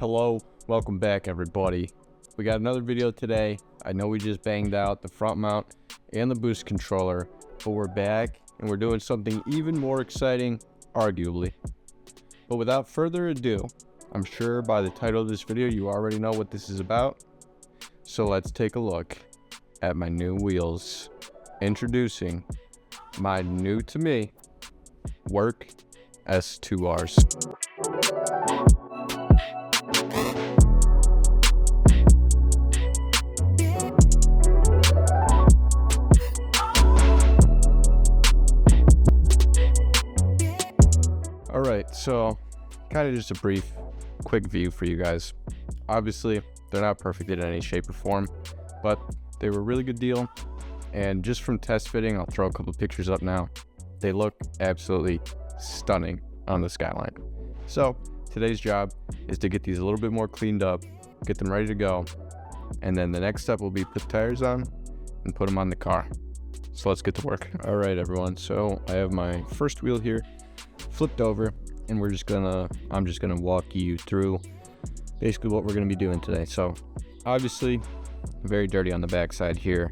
Hello, welcome back everybody. We got another video today. I know we just banged out the front mount and the boost controller, but we're back and we're doing something even more exciting, arguably. But without further ado, I'm sure by the title of this video you already know what this is about. So let's take a look at my new wheels. Introducing my new to me Work S2Rs. Alright, so kind of just a brief, quick view for you guys. Obviously, they're not perfect in any shape or form, but they were a really good deal. And just from test fitting, I'll throw a couple pictures up now. They look absolutely stunning on the Skyline. So today's job is to get these a little bit more cleaned up, get them ready to go, and then the next step will be put tires on and put them on the car. So let's get to work. All right, everyone. So I have my first wheel here flipped over, and I'm just gonna walk you through basically what we're gonna be doing today. So obviously very dirty on the backside here.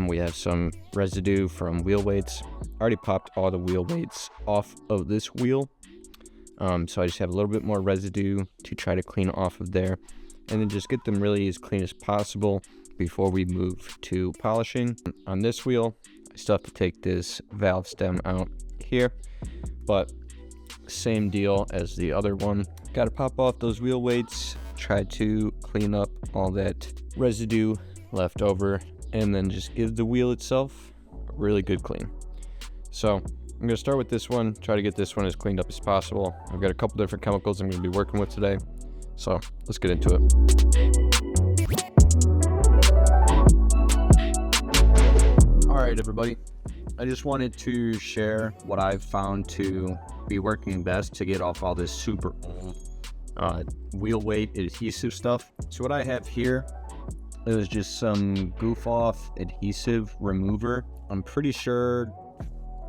We have some residue from wheel weights. I already popped all the wheel weights off of this wheel, so I just have a little bit more residue to try to clean off of there, and then just get them really as clean as possible before we move to polishing. On this wheel, I still have to take this valve stem out here, but same deal as the other one. Got to pop off those wheel weights, try to clean up all that residue left over, and then just give the wheel itself a really good clean. So I'm going to start with this one, try to get this one as cleaned up as possible. I've got a couple different chemicals I'm going to be working with today, so let's get into it. Alright everybody, I just wanted to share what I've found to be working best to get off all this super old wheel weight adhesive stuff. So what I have here is just some goof off adhesive remover. I'm pretty sure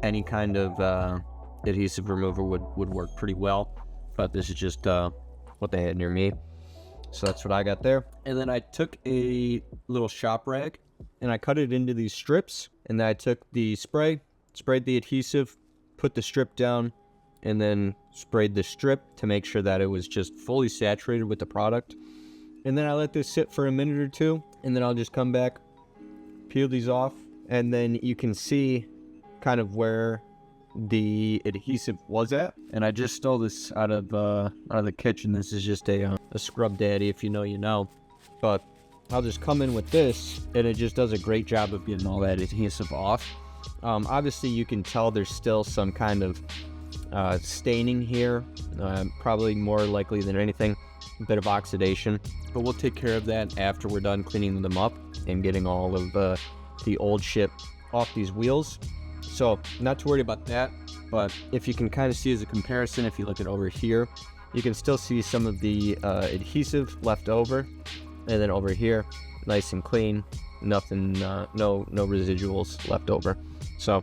any kind of adhesive remover would work pretty well, but this is just what they had near me. So that's what I got there. And then I took a little shop rag and I cut it into these strips, and then I took the sprayed the adhesive, put the strip down, and then sprayed the strip to make sure that it was just fully saturated with the product. And then I let this sit for a minute or two, and then I'll just come back, peel these off, and then you can see kind of where the adhesive was at. And I just stole this out of the kitchen. This is just a scrub daddy, if you know you know. But I'll just come in with this, and it just does a great job of getting all that adhesive off. Obviously you can tell there's still some kind of staining here, probably more likely than anything a bit of oxidation, but we'll take care of that after we're done cleaning them up and getting all of the old shit off these wheels. So not to worry about that, but if you can kind of see as a comparison, if you look at over here, you can still see some of the adhesive left over, and then over here nice and clean, nothing, no residuals left over. So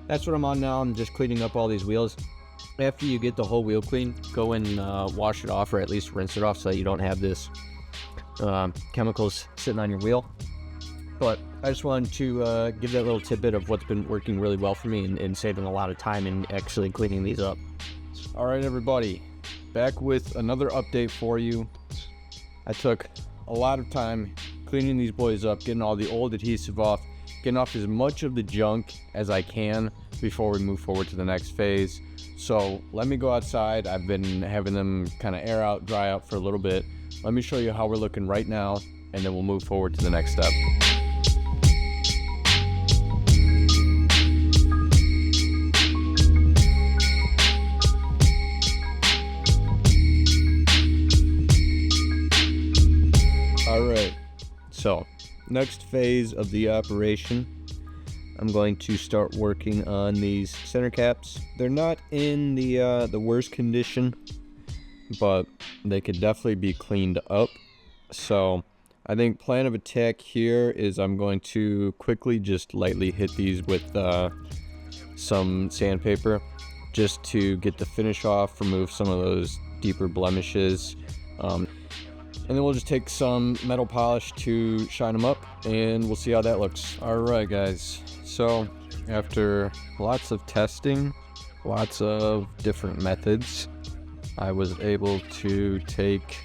that's what I'm on now. I'm just cleaning up all these wheels. After you get the whole wheel clean, go and wash it off, or at least rinse it off, so that you don't have this chemicals sitting on your wheel. But I just wanted to give that little tidbit of what's been working really well for me and saving a lot of time in actually cleaning these up. All right, everybody, back with another update for you. I took a lot of time cleaning these boys up, getting all the old adhesive off, getting off as much of the junk as I can before we move forward to the next phase. So let me go outside. I've been having them kind of air out, dry out for a little bit. Let me show you how we're looking right now, and then we'll move forward to the next step. All right, so next phase of the operation, I'm going to start working on these center caps. They're not in the worst condition, but they could definitely be cleaned up. So I think plan of attack here is I'm going to quickly just lightly hit these with some sandpaper just to get the finish off, remove some of those deeper blemishes, And then we'll just take some metal polish to shine them up, and we'll see how that looks. All right, guys. So after lots of testing, lots of different methods, I was able to take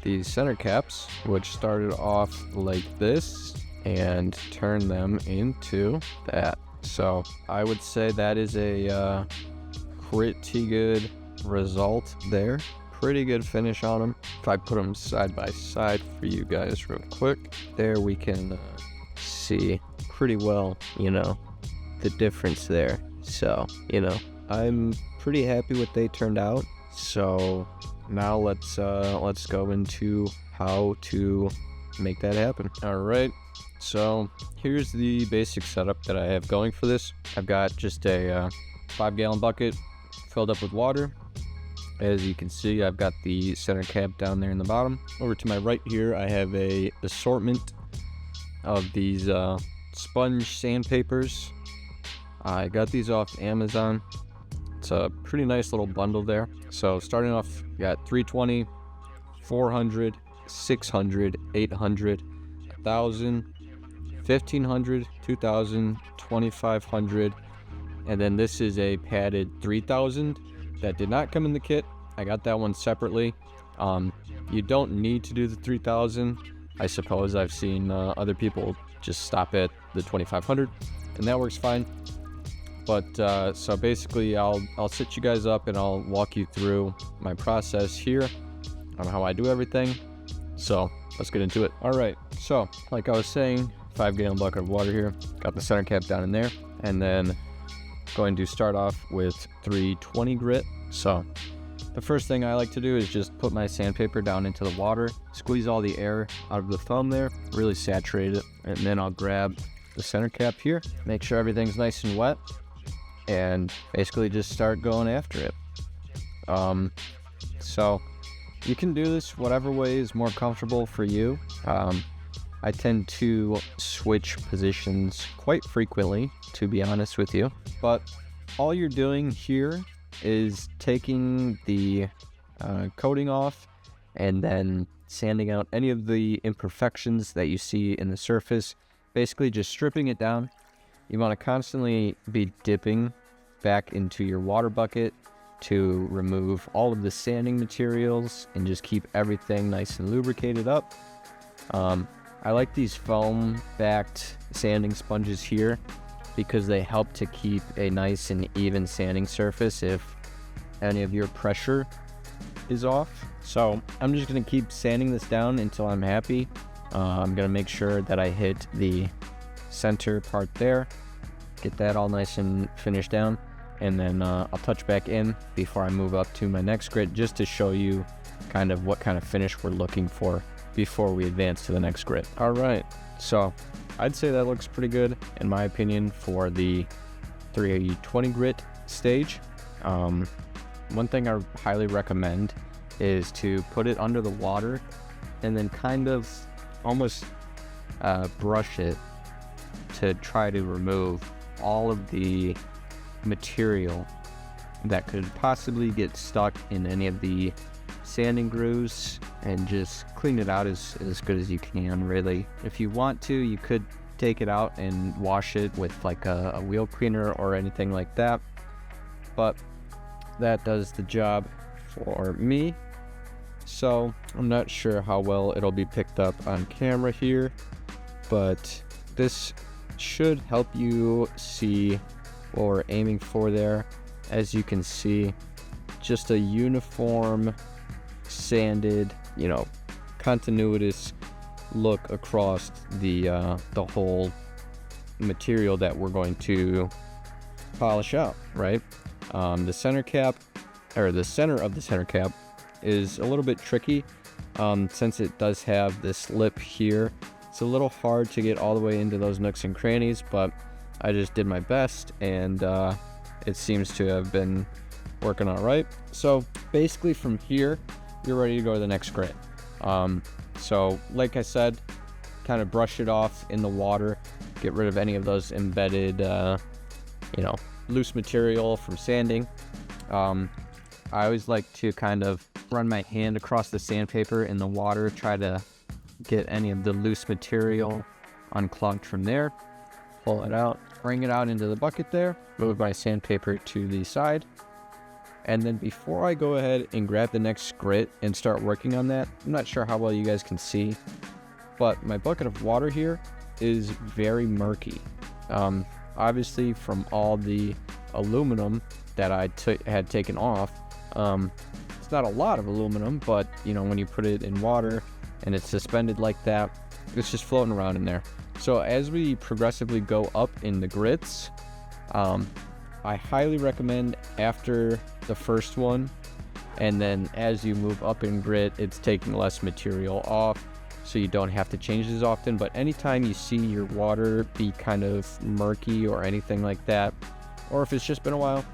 these center caps, which started off like this, and turn them into that. So I would say that is a pretty good result there. Pretty good finish on them. If I put them side by side for you guys real quick, there we can see pretty well, the difference there. So, I'm pretty happy with they turned out. So now let's go into how to make that happen. All right. So here's the basic setup that I have going for this. I've got just a 5-gallon bucket filled up with water. As you can see, I've got the center cap down there in the bottom. Over to my right here, I have a assortment of these sponge sandpapers. I got these off Amazon. It's a pretty nice little bundle there. So starting off, got 320, 400, 600, 800, 1,000, 1,500, 2,000, 2,500, and then this is a padded 3,000 that did not come in the kit. I got that one separately. You don't need to do the 3,000. I suppose I've seen other people just stop at the 2,500, and that works fine. But so basically, I'll set you guys up and I'll walk you through my process here on how I do everything. So let's get into it. All right. So like I was saying, 5-gallon bucket of water here. Got the center cap down in there, and then going to start off with 320 grit. So the first thing I like to do is just put my sandpaper down into the water, squeeze all the air out of the foam there, really saturate it, and then I'll grab the center cap here, make sure everything's nice and wet, and basically just start going after it. So you can do this whatever way is more comfortable for you. I tend to switch positions quite frequently, to be honest with you, but all you're doing here is taking the coating off and then sanding out any of the imperfections that you see in the surface, basically just stripping it down. You want to constantly be dipping back into your water bucket to remove all of the sanding materials and just keep everything nice and lubricated up. I like these foam-backed sanding sponges here because they help to keep a nice and even sanding surface if any of your pressure is off. So I'm just going to keep sanding this down until I'm happy. I'm going to make sure that I hit the center part there, get that all nice and finished down, and then I'll touch back in before I move up to my next grit, just to show you kind of what kind of finish we're looking for before we advance to the next grit. All right, so I'd say that looks pretty good in my opinion for the 320 grit stage. One thing I highly recommend is to put it under the water and then kind of almost brush it to try to remove all of the material that could possibly get stuck in any of the sanding grooves, and just clean it out as good as you can, really. If you want to, you could take it out and wash it with like a wheel cleaner or anything like that, but that does the job for me. So I'm not sure how well it'll be picked up on camera here, but this should help you see what we're aiming for there. As you can see, just a uniform sanded, continuous look across the whole material that we're going to polish out, right? The center cap, or the center of the center cap, is a little bit tricky since it does have this lip here. It's a little hard to get all the way into those nooks and crannies, but I just did my best, and it seems to have been working all right. So basically from here, you're ready to go to the next grit. So like I said, kind of brush it off in the water, get rid of any of those embedded, loose material from sanding. I always like to kind of run my hand across the sandpaper in the water, try to get any of the loose material unclogged from there. Pull it out, bring it out into the bucket there, move my sandpaper to the side. And then before I go ahead and grab the next grit and start working on that, I'm not sure how well you guys can see, but my bucket of water here is very murky. Obviously from all the aluminum that I had taken off, it's not a lot of aluminum, but you know, when you put it in water and it's suspended like that, it's just floating around in there. So as we progressively go up in the grits, I highly recommend after the first one, and then as you move up in grit, it's taking less material off, so you don't have to change as often. But anytime you see your water be kind of murky or anything like that, or if it's just been a while,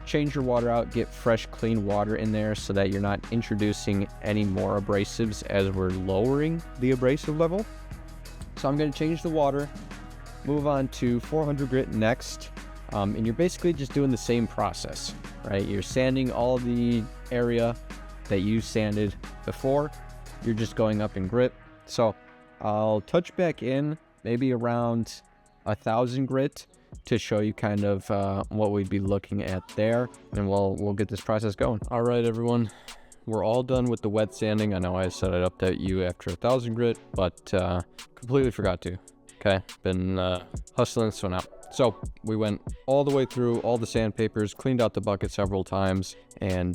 change your water out, get fresh, clean water in there so that you're not introducing any more abrasives as we're lowering the abrasive level. So I'm going to change the water, move on to 400 grit next, and you're basically just doing the same process, right? You're sanding all the area that you sanded before. You're just going up in grit. So I'll touch back in maybe around 1,000 grit to show you kind of what we'd be looking at there, and we'll get this process going. All right, everyone. We're all done with the wet sanding. I know I said I'd update you after 1,000 grit, but completely forgot to. Okay, been hustling, so now. So we went all the way through all the sandpapers, cleaned out the bucket several times, and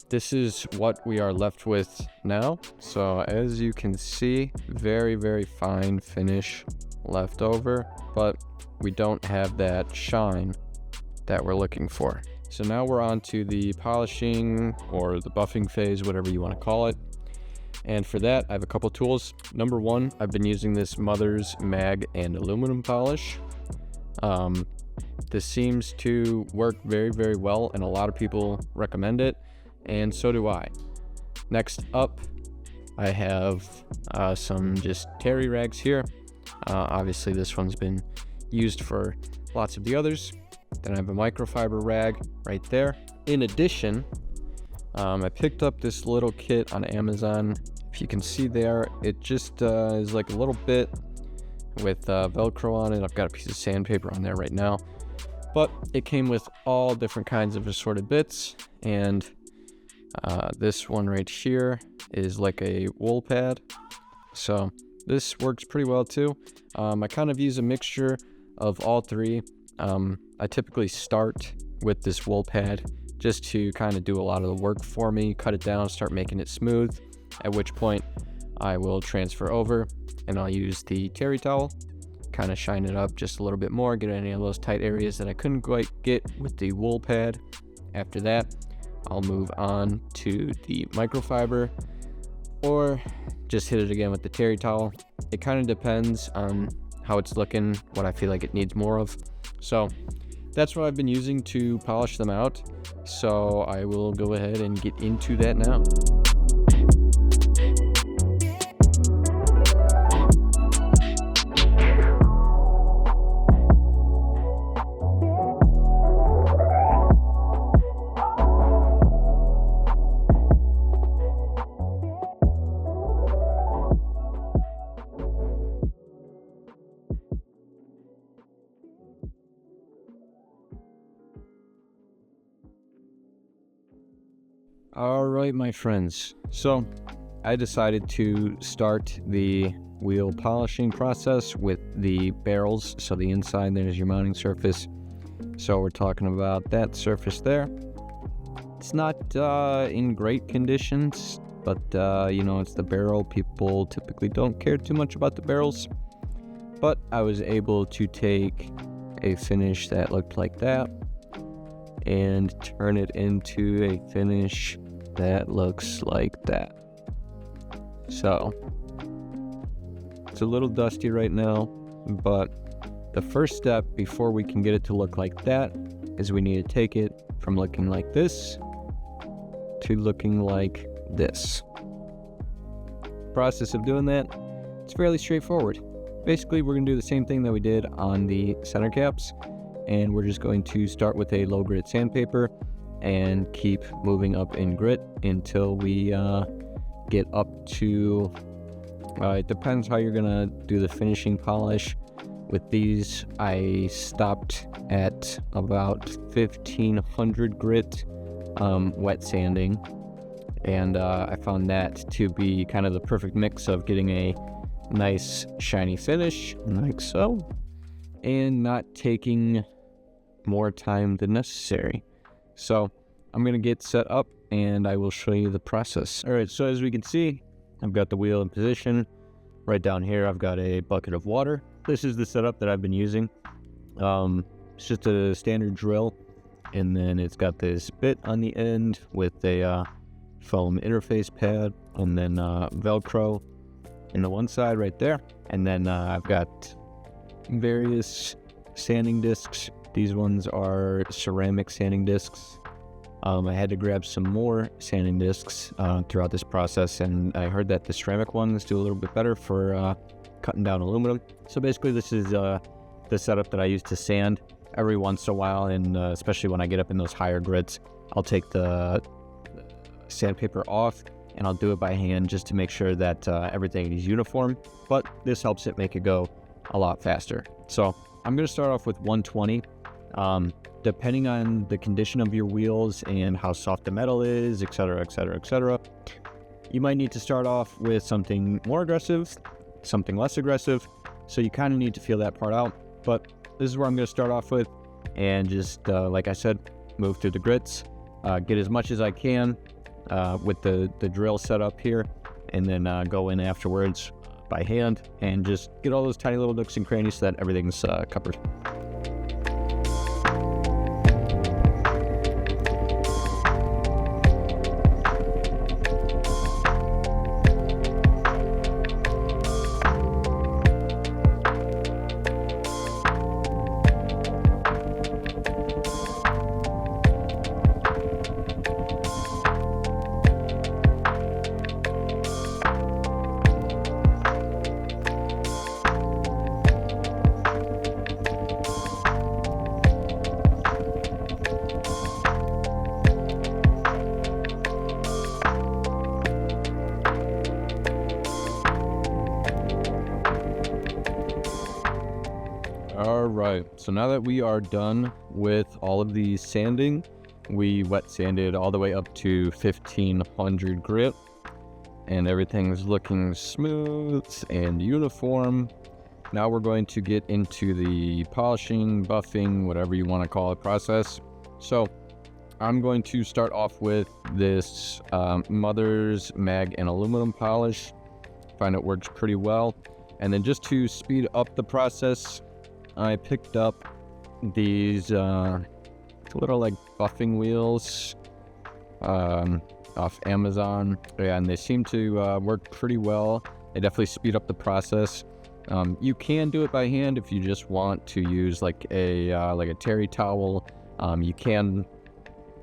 this is what we are left with now. So as you can see, very, very fine finish left over, but we don't have that shine that we're looking for. So now we're on to the polishing or the buffing phase, whatever you want to call it. And for that, I have a couple tools. Number one, I've been using this Mother's Mag and aluminum polish. This seems to work very, very well, and a lot of people recommend it, and so do I. Next up, I have some just terry rags here. Obviously, this one's been used for lots of the others. Then I have a microfiber rag right there. In addition, I picked up this little kit on Amazon. If you can see there, it just is like a little bit with Velcro on it. I've got a piece of sandpaper on there right now, but it came with all different kinds of assorted bits, and this one right here is like a wool pad, so this works pretty well too. I kind of use a mixture of all three. I typically start with this wool pad just to kind of do a lot of the work for me, cut it down, start making it smooth, at which point I will transfer over and I'll use the terry towel, kind of shine it up just a little bit more, get any of those tight areas that I couldn't quite get with the wool pad. After that, I'll move on to the microfiber or just hit it again with the terry towel. It kind of depends on how it's looking, what I feel like it needs more of. So that's what I've been using to polish them out. So I will go ahead and get into that now. All right, my friends. So I decided to start the wheel polishing process with the barrels. So the inside, there's your mounting surface. So we're talking about that surface there. It's not in great conditions, but you know, it's the barrel. People typically don't care too much about the barrels, but I was able to take a finish that looked like that and turn it into a finish that looks like that. So it's a little dusty right now, but the first step before we can get it to look like that is we need to take it from looking like this to looking like this. Process of doing that, it's fairly straightforward. Basically, we're going to do the same thing that we did on the center caps, and we're just going to start with a low grit sandpaper and keep moving up in grit until we get up to, it depends how you're gonna do the finishing polish. With these, I stopped at about 1500 grit wet sanding, and I found that to be kind of the perfect mix of getting a nice shiny finish, like so, and not taking more time than necessary. So I'm gonna get set up and I will show you the process. All right, so as we can see, I've got the wheel in position. Right down here, I've got a bucket of water. This is the setup that I've been using. It's just a standard drill, and then it's got this bit on the end with a foam interface pad, and then Velcro in the one side right there. And then I've got various sanding discs. These ones are ceramic sanding discs. I had to grab some more sanding discs throughout this process, and I heard that the ceramic ones do a little bit better for cutting down aluminum. So basically this is the setup that I use to sand every once in a while, and especially when I get up in those higher grits, I'll take the sandpaper off and I'll do it by hand just to make sure that everything is uniform, but this helps it make it go a lot faster. So I'm going to start off with 120. Depending on the condition of your wheels and how soft the metal is, etc., etc., etc., you might need to start off with something more aggressive, something less aggressive. So you kind of need to feel that part out. But this is where I'm going to start off with, and just like I said, move through the grits, get as much as I can with the drill set up here, and then go in afterwards by hand and just get all those tiny little nooks and crannies so that everything's covered. Alright, so now that we are done with all of the sanding, we wet sanded all the way up to 1500 grit, and everything's looking smooth and uniform. Now we're going to get into the polishing, buffing, whatever you want to call it, process. So I'm going to start off with this Mother's Mag and aluminum polish. Find it works pretty well. And then just to speed up the process, I picked up these little like buffing wheels off Amazon, and they seem to work pretty well. They definitely speed up the process. You can do it by hand if you just want to use like a terry towel. You can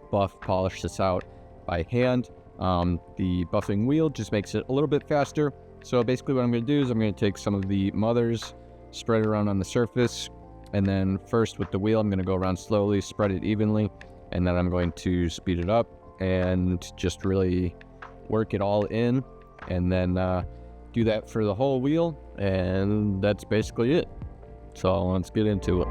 polish this out by hand. The buffing wheel just makes it a little bit faster. So basically what I'm going to do is I'm going to take some of the Mothers, spread it around on the surface, and then first with the wheel I'm going to go around slowly, spread it evenly, and then I'm going to speed it up and just really work it all in, and then do that for the whole wheel, and that's basically it. So let's get into it.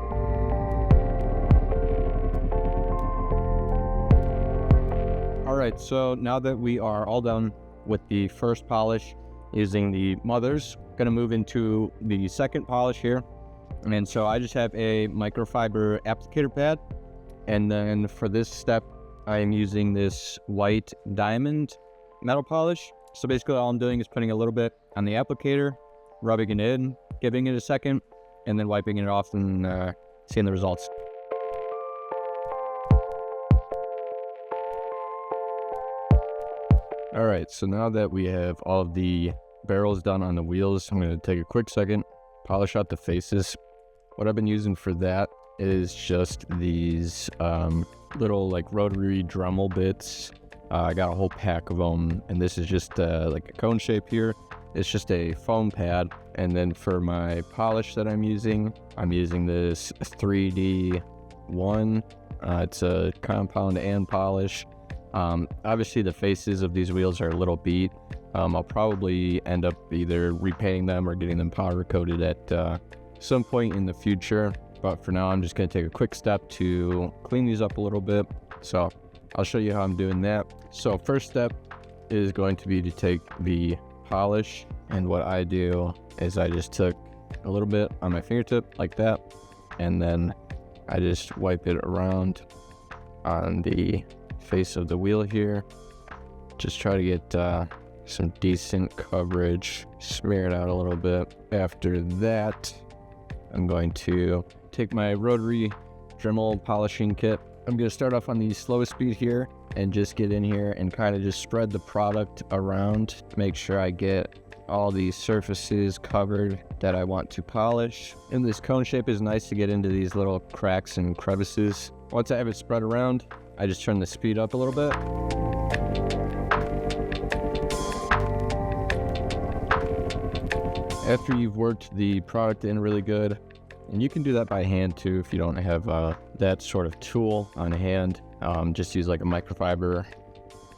Alright, so now that we are all done with the first polish using the Mothers, gonna move into the second polish here. And so I just have a microfiber applicator pad, and then for this step I am using this white diamond metal polish. So basically all I'm doing is putting a little bit on the applicator, rubbing it in, giving it a second, and then wiping it off and seeing the results. Alright, so now that we have all of the barrels done on the wheels, I'm going to take a quick second, polish out the faces. What I've been using for that is just these little like rotary Dremel bits. I got a whole pack of them, and this is just like a cone shape here. It's just a foam pad. And then for my polish that I'm using this 3D one. It's a compound and polish. Obviously the faces of these wheels are a little beat. I'll probably end up either repainting them or getting them powder coated at some point in the future. But for now, I'm just going to take a quick step to clean these up a little bit. So I'll show you how I'm doing that. So first step is going to be to take the polish, and what I do is I just took a little bit on my fingertip like that, and then I just wipe it around on the face of the wheel here. Just try to get some decent coverage, smear it out a little bit. After that, I'm going to take my rotary Dremel polishing kit. I'm going to start off on the slowest speed here and just get in here and kind of just spread the product around. Make sure I get all these surfaces covered that I want to polish. And this cone shape is nice to get into these little cracks and crevices. Once I have it spread around, I just turn the speed up a little bit. After you've worked the product in really good, and you can do that by hand too if you don't have that sort of tool on hand, just use like a microfiber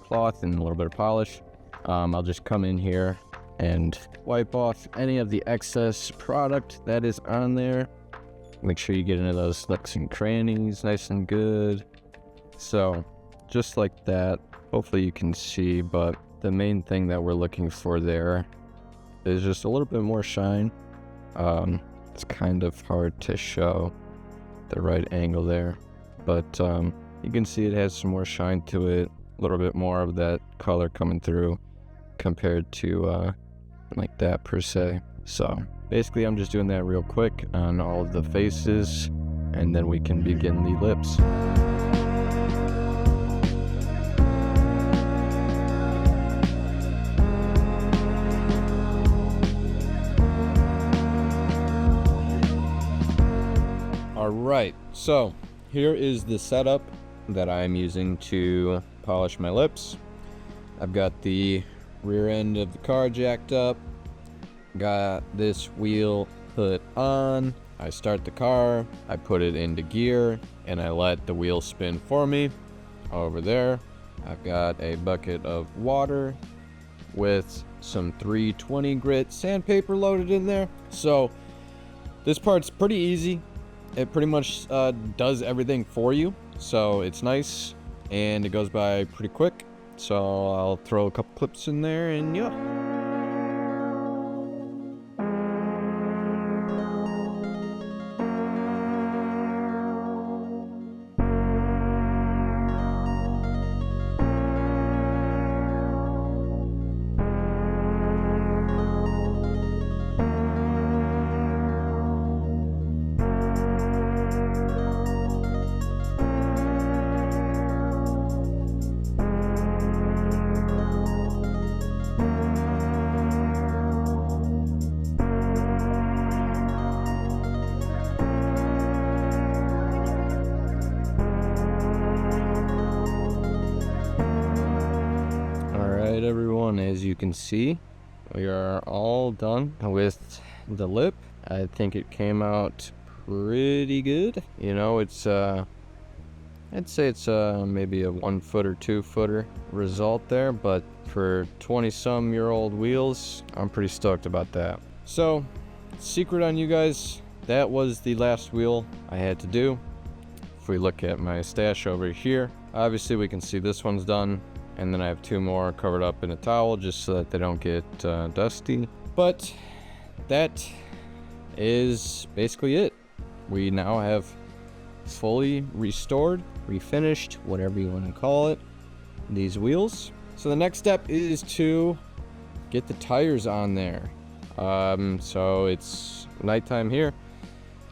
cloth and a little bit of polish. I'll just come in here and wipe off any of the excess product that is on there. Make sure you get into those nooks and crannies nice and good. So just like that. Hopefully you can see, but the main thing that we're looking for there is just a little bit more shine. It's kind of hard to show the right angle there, but you can see it has some more shine to it, a little bit more of that color coming through compared to like that per se. So basically I'm just doing that real quick on all of the faces, and then we can begin the lips. Alright, so here is the setup that I'm using to polish my lips. I've got the rear end of the car jacked up, got this wheel put on, I start the car, I put it into gear, and I let the wheel spin for me. Over there, I've got a bucket of water with some 320 grit sandpaper loaded in there. So this part's pretty easy. It pretty much does everything for you, so it's nice and it goes by pretty quick. So I'll throw a couple clips in there and yeah. Everyone, as you can see, we are all done with the lip. I think it came out pretty good. You know, it's I'd say it's maybe a 1 foot or 2 footer result there, but for 20-some-year-old wheels, I'm pretty stoked about that. So, secret on you guys, that was the last wheel I had to do. If we look at my stash over here, obviously we can see this one's done. And then I have 2 more covered up in a towel just so that they don't get dusty. But that is basically it. We now have fully restored, refinished, whatever you want to call it, these wheels. So the next step is to get the tires on there. So it's nighttime here.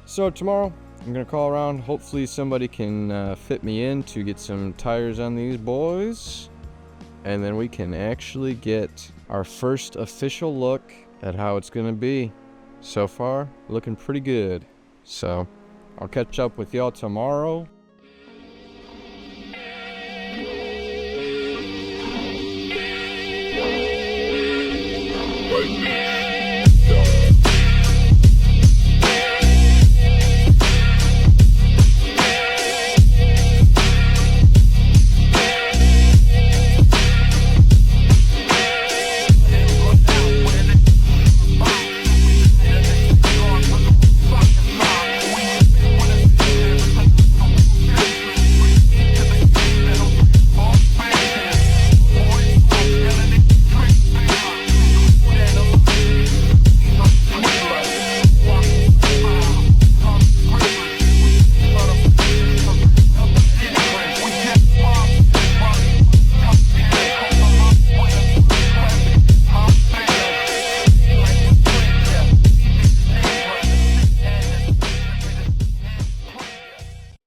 So tomorrow I'm gonna call around. Hopefully somebody can fit me in to get some tires on these boys. And then we can actually get our first official look at how it's gonna be. So far, looking pretty good. So, I'll catch up with y'all tomorrow. Right.